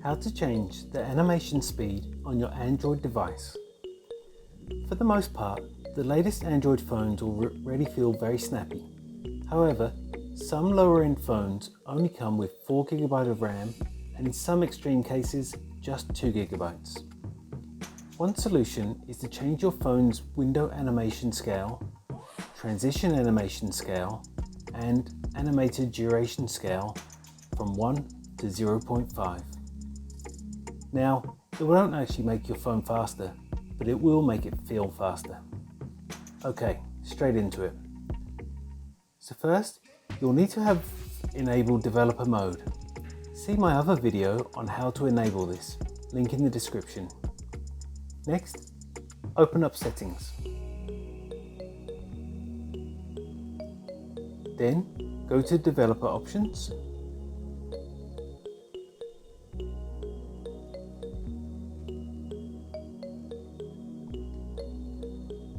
How to change the animation speed on your Android device. For the most part, the latest Android phones already feel very snappy. However, some lower end phones only come with 4 GB of RAM and in some extreme cases just 2 GB. One solution is to change your phone's window animation scale, transition animation scale, and animated duration scale from 1 to 0.5. Now, it won't actually make your phone faster, but it will make it feel faster. Okay, straight into it. So first, you'll need to have enabled developer mode. See my other video on how to enable this, link in the description. Next, open up settings. Then, go to developer options.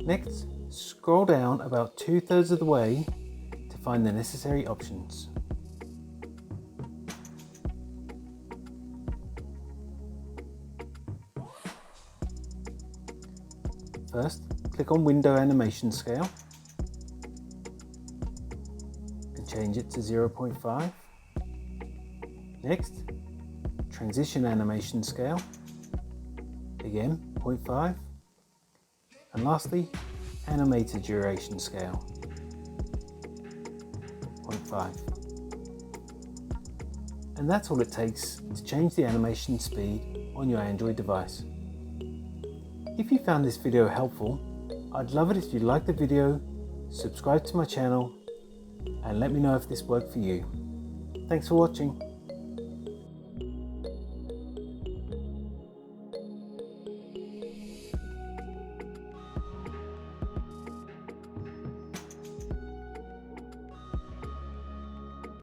Next, scroll down about 2/3 of the way to find the necessary options. First, click on Window Animation Scale and change it to 0.5. Next, Transition Animation Scale, again 0.5. And lastly, Animated Duration Scale, 0.5. And that's all it takes to change the animation speed on your Android device. If you found this video helpful, I'd love it if you liked the video, subscribe to my channel, and let me know if this worked for you. Thanks for watching.